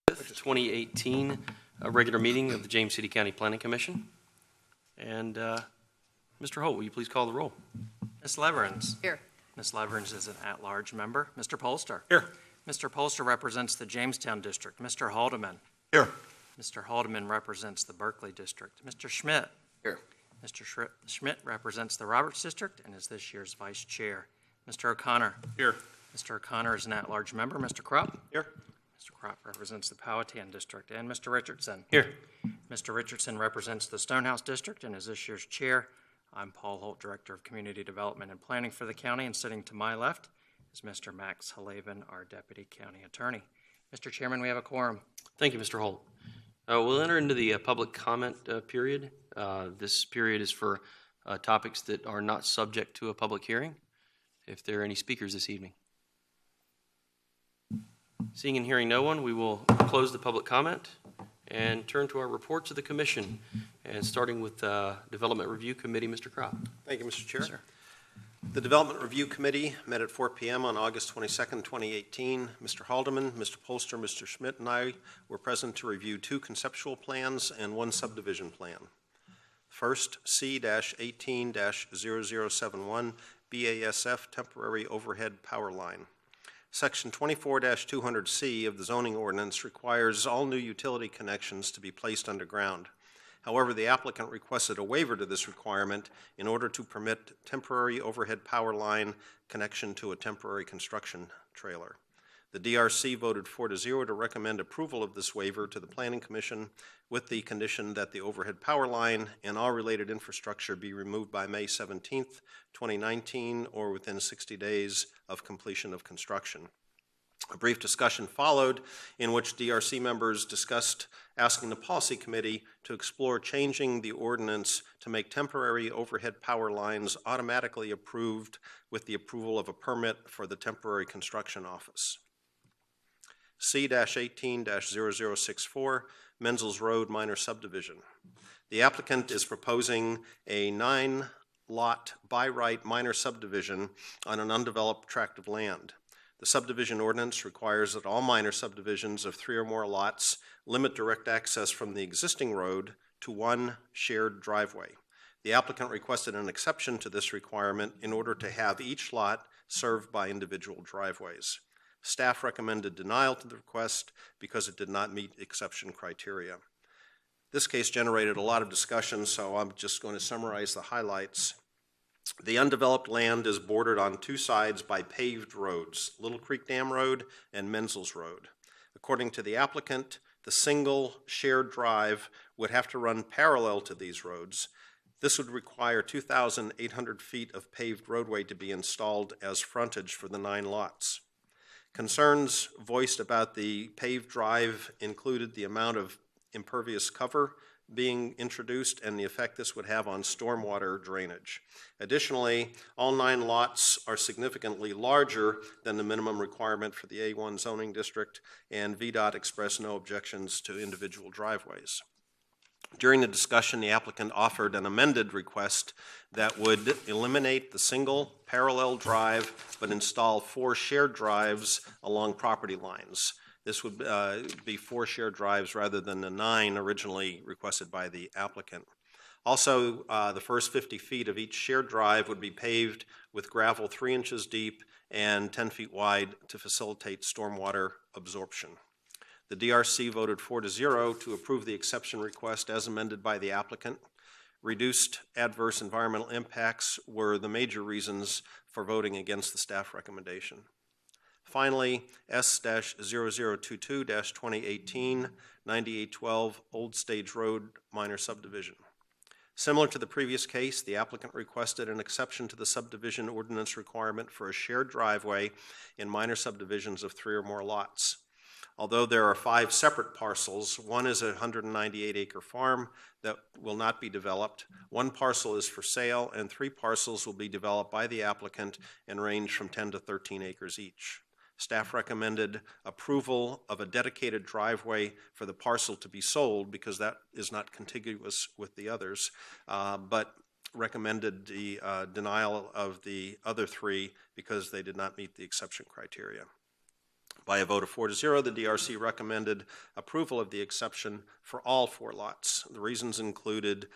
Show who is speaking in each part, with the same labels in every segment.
Speaker 1: 2018 regular meeting of the James City County Planning Commission. And Mr. Holt, will you please call the roll?
Speaker 2: Ms. Leverins.
Speaker 3: Here.
Speaker 2: Ms. Leverins is an at-large member. Mr. Polster.
Speaker 1: Here.
Speaker 2: Mr. Polster represents the Jamestown District. Mr. Haldeman.
Speaker 1: Here.
Speaker 2: Mr. Haldeman represents the Berkeley District. Mr. Schmidt.
Speaker 1: Here.
Speaker 2: Mr. Schmidt represents the Roberts District and is this year's vice chair. Mr. O'Connor.
Speaker 1: Here.
Speaker 2: Mr. O'Connor is an at-large member. Mr. Kropp.
Speaker 1: Here.
Speaker 2: Mr. Kropp represents the Powhatan District. And Mr. Richardson.
Speaker 1: Here.
Speaker 2: Mr. Richardson represents the Stonehouse District and is this year's chair. I'm Paul Holt, Director of Community Development and Planning for the county, and sitting to my left is Mr. Max Halavin, our Deputy County Attorney. Mr. Chairman, we have a quorum.
Speaker 1: Thank you, Mr. Holt. We'll enter into the public comment period. This period is for topics that are not subject to a public hearing. If there are any speakers this evening. Seeing and hearing no one, we will close the public comment and turn to our reports of the Commission. And starting with Development Review Committee, Mr. Kropp.
Speaker 4: Thank you, Mr. Chair.
Speaker 1: Yes, sir.
Speaker 4: The Development Review Committee met at 4 p.m. on August 22nd, 2018. Mr. Haldeman, Mr. Polster, Mr. Schmidt, and I were present to review 2 conceptual plans and 1 subdivision plan. First, C-18-0071 BASF Temporary Overhead Power Line. Section 24-200C of the zoning ordinance requires all new utility connections to be placed underground. However, the applicant requested a waiver to this requirement in order to permit temporary overhead power line connection to a temporary construction trailer. The DRC voted 4-0 to recommend approval of this waiver to the Planning Commission with the condition that the overhead power line and all related infrastructure be removed by May 17th, 2019, or within 60 days of completion of construction. A brief discussion followed in which DRC members discussed asking the Policy Committee to explore changing the ordinance to make temporary overhead power lines automatically approved with the approval of a permit for the temporary construction office. C-18-0064 Menzel's Road Minor Subdivision. The applicant is proposing a 9-lot by right minor subdivision on an undeveloped tract of land. The subdivision ordinance requires that all minor subdivisions of 3 or more lots limit direct access from the existing road to 1 shared driveway. The applicant requested an exception to this requirement in order to have each lot served by individual driveways. Staff recommended denial to the request because it did not meet exception criteria. This case generated a lot of discussion, so I'm just going to summarize the highlights. The undeveloped land is bordered on 2 sides by paved roads, Little Creek Dam Road and Menzel's Road. According to the applicant, the single shared drive would have to run parallel to these roads. This would require 2,800 feet of paved roadway to be installed as frontage for the 9 lots. Concerns voiced about the paved drive included the amount of impervious cover being introduced and the effect this would have on stormwater drainage. Additionally, all 9 lots are significantly larger than the minimum requirement for the A1 zoning district, and VDOT expressed no objections to individual driveways. During the discussion, the applicant offered an amended request that would eliminate the single parallel drive but install 4 shared drives along property lines. This would be 4 shared drives rather than the 9 originally requested by the applicant. Also, the first 50 feet of each shared drive would be paved with gravel 3 inches deep and 10 feet wide to facilitate stormwater absorption. The DRC voted 4-0 to approve the exception request as amended by the applicant. Reduced adverse environmental impacts were the major reasons for voting against the staff recommendation. Finally, S-0022-2018 9812 Old Stage Road Minor Subdivision. Similar to the previous case, the applicant requested an exception to the subdivision ordinance requirement for a shared driveway in minor subdivisions of 3 or more lots. Although there are 5 separate parcels, one is a 198-acre farm that will not be developed, 1 parcel is for sale, and 3 parcels will be developed by the applicant and range from 10 to 13 acres each. Staff recommended approval of a dedicated driveway for the parcel to be sold because that is not contiguous with the others, but recommended the denial of the other 3 because they did not meet the exception criteria. By a vote of 4-0, the DRC recommended approval of the exception for all 4 lots. The reasons included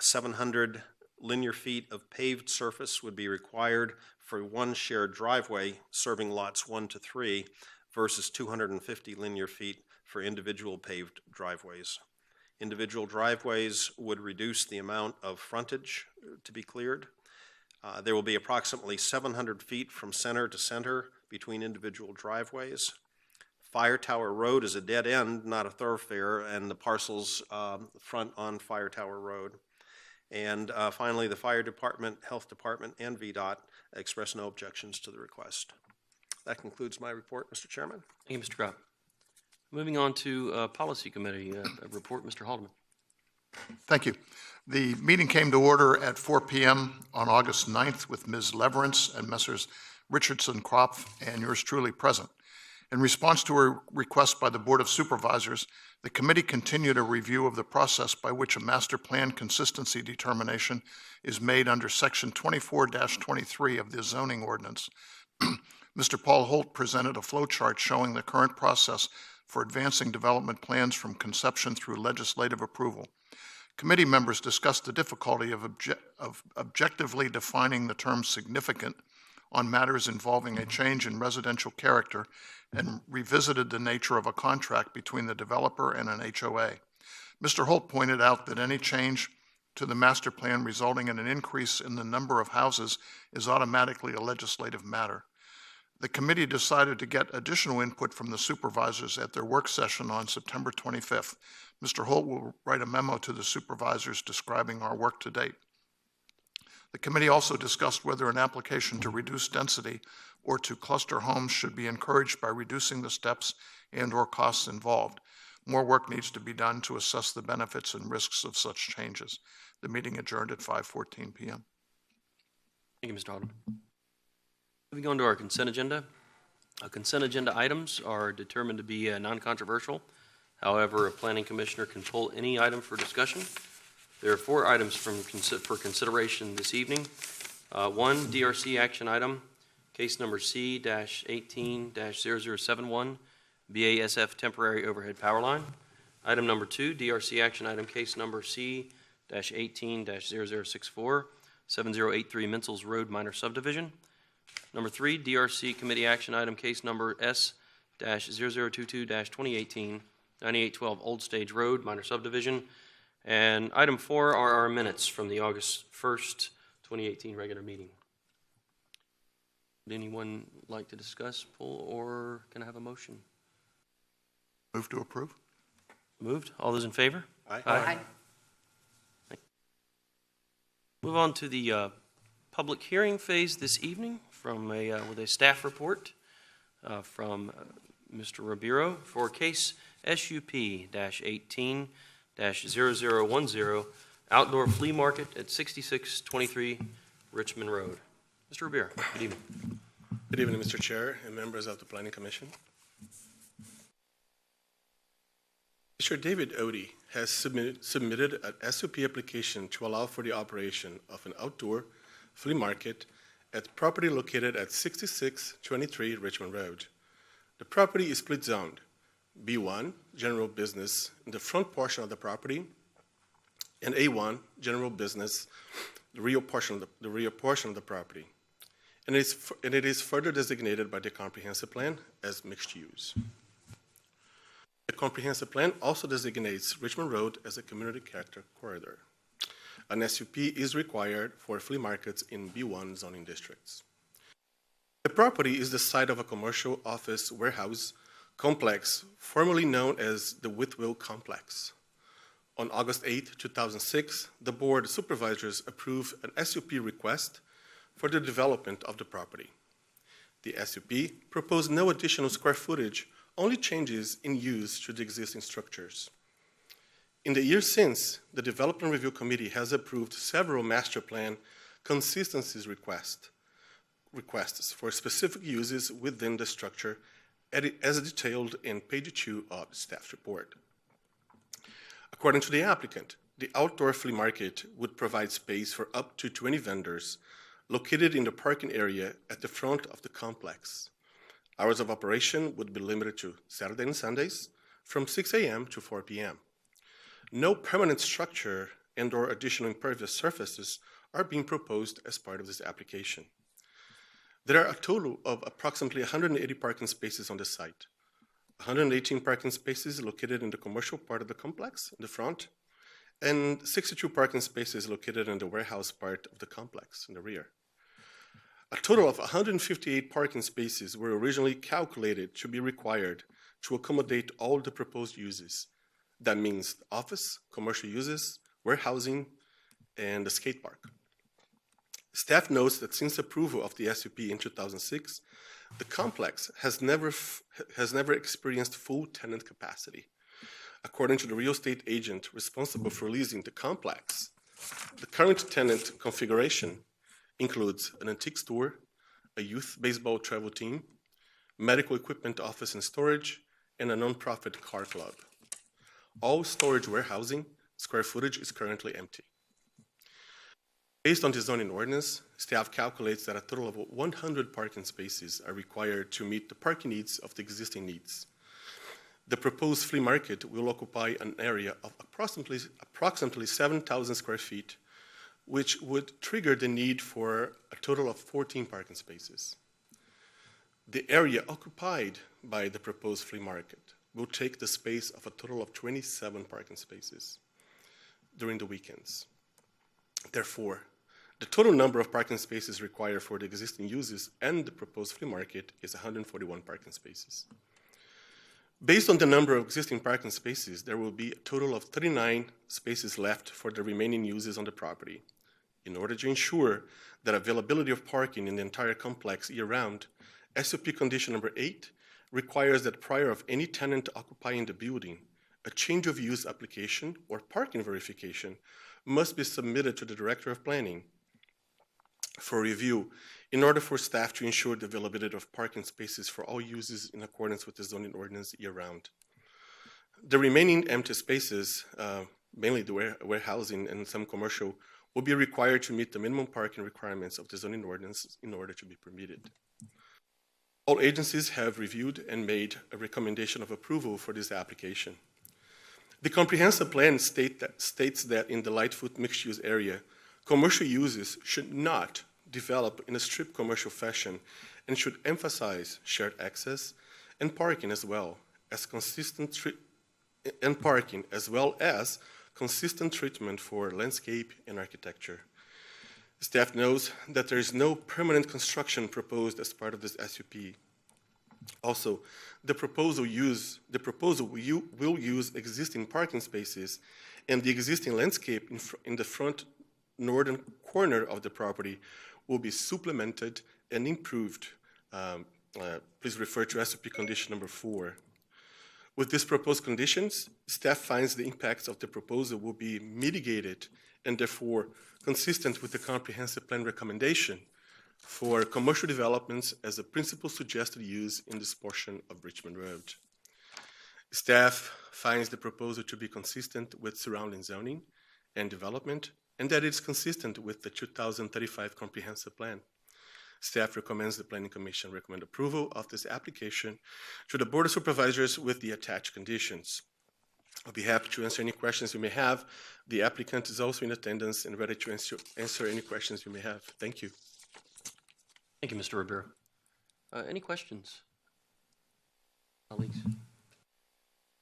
Speaker 4: 700 linear feet of paved surface would be required for one shared driveway serving lots 1 to 3 versus 250 linear feet for individual paved driveways. Individual driveways would reduce the amount of frontage to be cleared. There will be approximately 700 feet from center to center between individual driveways. Fire Tower Road is a dead end, not a thoroughfare, and the parcels front on Fire Tower Road. And finally, the Fire Department, Health Department, and VDOT express no objections to the request. That concludes my report, Mr. Chairman.
Speaker 1: Thank you, Mr. Grout. Moving on to Policy Committee report, Mr. Haldeman.
Speaker 3: Thank you. The meeting came to order at 4 p.m. on August 9th with Ms. Leverance and Messrs. Richardson, Kropf, and yours truly present. In response to a request by the Board of Supervisors, the committee continued a review of the process by which a master plan consistency determination is made under Section 24-23 of the zoning ordinance. Mr. Paul Holt presented a flow chart showing the current process for advancing development plans from conception through legislative approval. Committee members discussed the difficulty of objectively defining the term significant on matters involving a change in residential character and revisited the nature of a contract between the developer and an HOA. Mr. Holt pointed out that any change to the master plan resulting in an increase in the number of houses is automatically a legislative matter. The committee decided to get additional input from the supervisors at their work session on September 25th. Mr. Holt will write a memo to the supervisors describing our work to date. The committee also discussed whether an application to reduce density or to cluster homes should be encouraged by reducing the steps and/or costs involved. More work needs to be done to assess the benefits and risks of such changes. The meeting adjourned at 5:14 p.m.
Speaker 1: Thank you, Mr. Haldeman. Moving on to our consent agenda. Consent agenda items are determined to be non-controversial. However, a planning commissioner can pull any item for discussion. There are 4 items for consideration this evening. 1, DRC action item, case number C-18-0071, BASF temporary overhead power line. Item number 2, DRC action item, case number C-18-0064, 7083 Menzel's Road minor subdivision. Number 3, DRC committee action item, case number S-0022-2018, 9812 Old Stage Road minor subdivision. And item 4 are our minutes from the August 1st, 2018 regular meeting. Would anyone like to discuss, pull, or can I have a motion?
Speaker 3: Move to approve.
Speaker 1: Moved. All those in favor?
Speaker 4: Aye.
Speaker 5: Aye.
Speaker 1: Move on to the public hearing phase this evening with a staff report from Mr. Ribeiro for case SUP-18-0010 outdoor flea market at 6623 Richmond Road. Mr. Ribeiro, good evening.
Speaker 6: Good evening, Mr. Chair and members of the Planning Commission. Mr. David Odie has submitted an SUP application to allow for the operation of an outdoor flea market at property located at 6623 Richmond Road. The property is split zoned. B1, general business, in the front portion of the property, and A1, general business, the rear portion of the property. And it is further designated by the comprehensive plan as mixed use. The comprehensive plan also designates Richmond Road as a community character corridor. An SUP is required for flea markets in B1 zoning districts. The property is the site of a commercial office warehouse complex formerly known as the Whitwell Complex. On August 8, 2006, the Board of Supervisors approved an SUP request for the development of the property. The SUP proposed no additional square footage, only changes in use to the existing structures. In the years since, the Development Review Committee has approved several master plan consistencies requests for specific uses within the structure as detailed in page 2 of the staff report. According to the applicant, the outdoor flea market would provide space for up to 20 vendors located in the parking area at the front of the complex. Hours of operation would be limited to Saturday and Sundays from 6 a.m. to 4 p.m. No permanent structure and/or additional impervious surfaces are being proposed as part of this application. There are a total of approximately 180 parking spaces on the site. 118 parking spaces located in the commercial part of the complex in the front, and 62 parking spaces located in the warehouse part of the complex in the rear. A total of 158 parking spaces were originally calculated to be required to accommodate all the proposed uses. That means office, commercial uses, warehousing, and the skate park. Staff notes that since approval of the SUP in 2006, the complex has never experienced full tenant capacity. According to the real estate agent responsible for leasing the complex, the current tenant configuration includes an antique store, a youth baseball travel team, medical equipment office and storage, and a nonprofit car club. All storage warehousing square footage is currently empty. Based on the zoning ordinance, staff calculates that a total of 100 parking spaces are required to meet the parking needs of the existing needs. The proposed flea market will occupy an area of approximately 7,000 square feet, which would trigger the need for a total of 14 parking spaces. The area occupied by the proposed flea market will take the space of a total of 27 parking spaces during the weekends. Therefore, the total number of parking spaces required for the existing uses and the proposed flea market is 141 parking spaces. Based on the number of existing parking spaces, there will be a total of 39 spaces left for the remaining uses on the property. In order to ensure that availability of parking in the entire complex year-round, SUP condition number 8 requires that prior of any tenant occupying the building, a change of use application or parking verification must be submitted to the Director of Planning for review in order for staff to ensure the availability of parking spaces for all uses in accordance with the zoning ordinance year-round. The remaining empty spaces, mainly the warehousing and some commercial, will be required to meet the minimum parking requirements of the zoning ordinance in order to be permitted. All agencies have reviewed and made a recommendation of approval for this application. The comprehensive plan states that in the Lightfoot mixed-use area, commercial uses should not develop in a strict commercial fashion and should emphasize shared access and parking as well as consistent treatment for landscape and architecture. Staff knows that there is no permanent construction proposed as part of this SUP. Also, the proposal will use existing parking spaces and the existing landscape in the front northern corner of the property will be supplemented and improved. Please refer to SUP condition number 4. With these proposed conditions, staff finds the impacts of the proposal will be mitigated and therefore consistent with the comprehensive plan recommendation for commercial developments as a principal suggested use in this portion of Richmond Road. Staff finds the proposal to be consistent with surrounding zoning and development and that it's consistent with the 2035 comprehensive plan. Staff recommends the Planning Commission recommend approval of this application to the Board of Supervisors with the attached conditions. I'll be happy to answer any questions you may have. The applicant is also in attendance and ready to answer any questions you may have. Thank you.
Speaker 1: Thank you, Mr. Rivera. Any questions? Colleagues?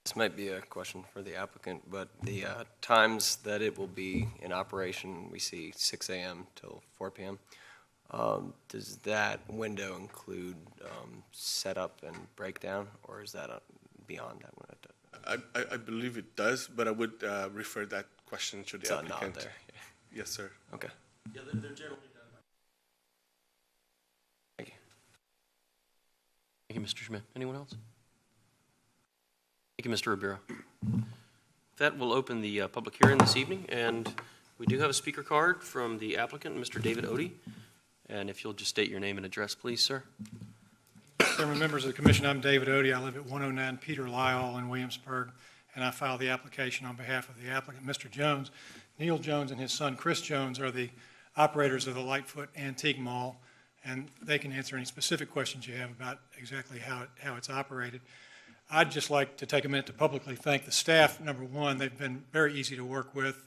Speaker 5: This might be a question for the applicant, but the times that it will be in operation, we see 6 a.m. till 4 p.m. Does that window include setup and breakdown, or is that beyond that window?
Speaker 6: I believe it does, but I would refer that question to the applicant.
Speaker 5: Not there. Yeah.
Speaker 6: Yes, sir.
Speaker 5: Okay.
Speaker 6: Yeah, they're generally done.
Speaker 1: Thank you. Thank you, Mr. Schmidt. Anyone else? Thank you, Mr. Rivera. That will open the public hearing this evening, and we do have a speaker card from the applicant, Mr. David Odie. And if you'll just state your name and address, please, sir.
Speaker 7: Chairman, members of the commission, I'm David Odie. I live at 109 Peter Lyall in Williamsburg, and I filed the application on behalf of the applicant, Mr. Jones. Neil Jones and his son, Chris Jones, are the operators of the Lightfoot Antique Mall, and they can answer any specific questions you have about exactly how it's operated. I'd just like to take a minute to publicly thank the staff. Number one, they've been very easy to work with.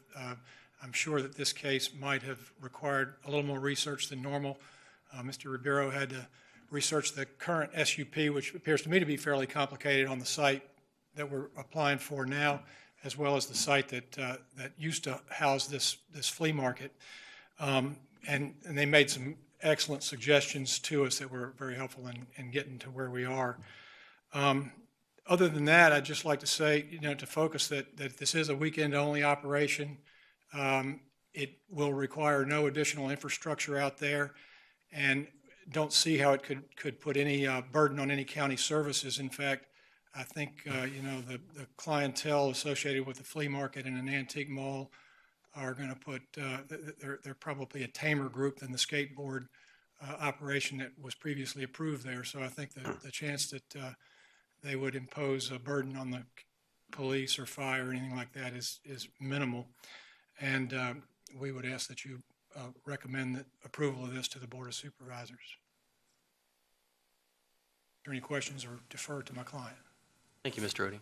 Speaker 7: I'm sure that this case might have required a little more research than normal. Mr. Ribeiro had to research the current SUP, which appears to me to be fairly complicated, on the site that we're applying for now, as well as the site that used to house this flea market. And they made some excellent suggestions to us that were very helpful in getting to where we are. Other than that, I'd just like to say, to focus that this is a weekend-only operation. It will require no additional infrastructure out there, and don't see how it could put any burden on any county services. In fact, I think, the clientele associated with the flea market and an antique mall are going to put, they're probably a tamer group than the skateboard operation that was previously approved there. So I think the chance that they would impose a burden on the police or fire or anything like that is minimal. And we would ask that you recommend the approval of this to the Board of Supervisors. Are there any questions, or defer to my client?
Speaker 1: Thank you, Mr. Odie.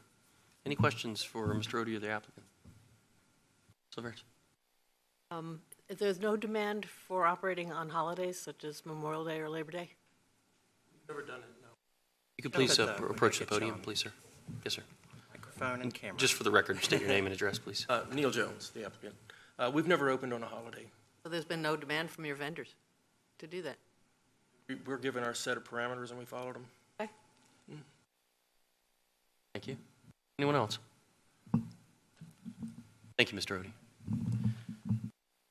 Speaker 1: Any questions for Mr. Odie or the applicant? Silvers?
Speaker 8: If there's no demand for operating on holidays such as Memorial Day or Labor Day?
Speaker 2: Never done it, no.
Speaker 1: You could please
Speaker 2: When they
Speaker 1: approach the
Speaker 2: get
Speaker 1: podium,
Speaker 2: shown.
Speaker 1: please, sir. Yes, sir.
Speaker 2: Microphone and camera.
Speaker 1: Just for the record, state your name and address, please.
Speaker 9: Neil Jones, the applicant. We've never opened on a holiday.
Speaker 8: So there's been no demand from your vendors to do that?
Speaker 9: We're given our set of parameters and we followed them.
Speaker 8: Okay.
Speaker 1: Thank you. Anyone else? Thank you, Mr. Odie.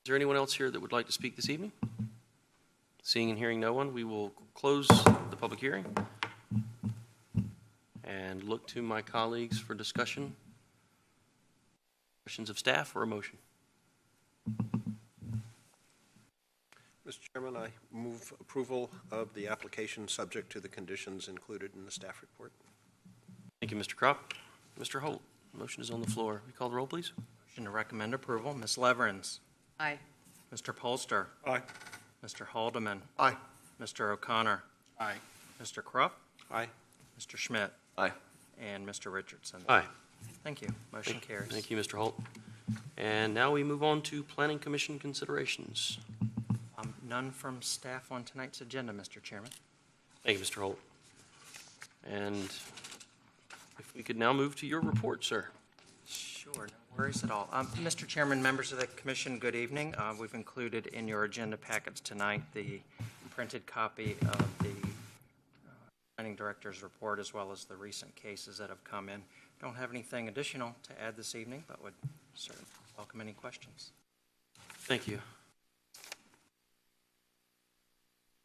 Speaker 1: Is there anyone else here that would like to speak this evening? Seeing and hearing no one, we will close the public hearing and look to my colleagues for discussion. Questions of staff or a motion?
Speaker 4: Mr. Chairman, I move approval of the application subject to the conditions included in the staff report.
Speaker 1: Thank you, Mr. Kropp. Mr. Holt, motion is on the floor. Will you call the roll, please?
Speaker 2: Motion to recommend approval, Ms. Leverins.
Speaker 8: Aye.
Speaker 2: Mr. Polster.
Speaker 6: Aye.
Speaker 2: Mr. Haldeman.
Speaker 3: Aye.
Speaker 2: Mr. O'Connor.
Speaker 6: Aye.
Speaker 2: Mr. Krupp.
Speaker 4: Aye.
Speaker 2: Mr. Schmidt.
Speaker 5: Aye.
Speaker 2: And Mr. Richardson.
Speaker 1: Aye.
Speaker 2: Thank you. Motion carries.
Speaker 1: Thank you, Mr. Holt. And now we move on to Planning Commission considerations.
Speaker 2: None from staff on tonight's agenda, Mr. Chairman.
Speaker 1: Thank you, Mr. Holt. And if we could now move to your report, sir.
Speaker 2: Sure, no worries at all. Mr. Chairman, members of the commission, good evening. We've included in your agenda packets tonight the printed copy of the planning director's report, as well as the recent cases that have come in. Don't have anything additional to add this evening, but would certainly welcome any questions.
Speaker 1: Thank you.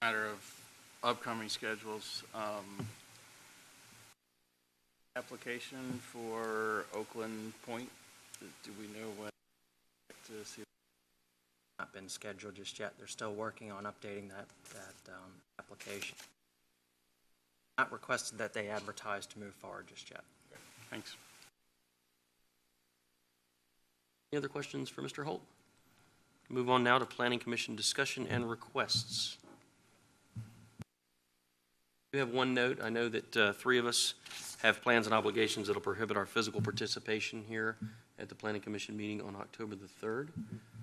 Speaker 10: Matter of upcoming schedules, application for Oakland Point, do we know when to see?
Speaker 2: Not been scheduled just yet. They're still working on updating that application. Not requested that they advertise to move forward just yet.
Speaker 10: Okay, thanks.
Speaker 1: Any other questions for Mr. Holt? Move on now to Planning Commission discussion and requests. We have one note. I know that three of us have plans and obligations that will prohibit our physical participation here at the Planning Commission meeting on October the 3rd.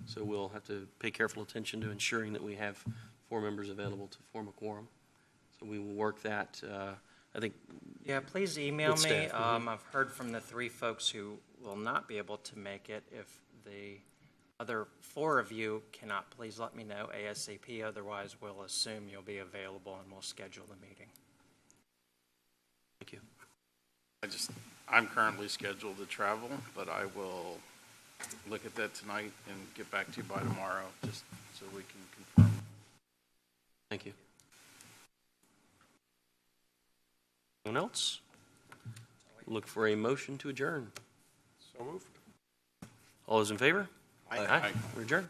Speaker 1: So we'll have to pay careful attention to ensuring that we have 4 members available to form a quorum. So we will work that, I think.
Speaker 2: Yeah, please email
Speaker 1: With
Speaker 2: me.
Speaker 1: staff,
Speaker 2: I've heard from the 3 folks who will not be able to make it. If the other 4 of you cannot, please let me know ASAP. Otherwise, we'll assume you'll be available and we'll schedule the meeting.
Speaker 1: Thank you.
Speaker 10: I'm currently scheduled to travel, but I will look at that tonight and get back to you by tomorrow, just so we can confirm.
Speaker 1: Thank you. Anyone else? Look for a motion to adjourn.
Speaker 4: So moved.
Speaker 1: All those in favor?
Speaker 10: Aye.
Speaker 1: We're adjourned.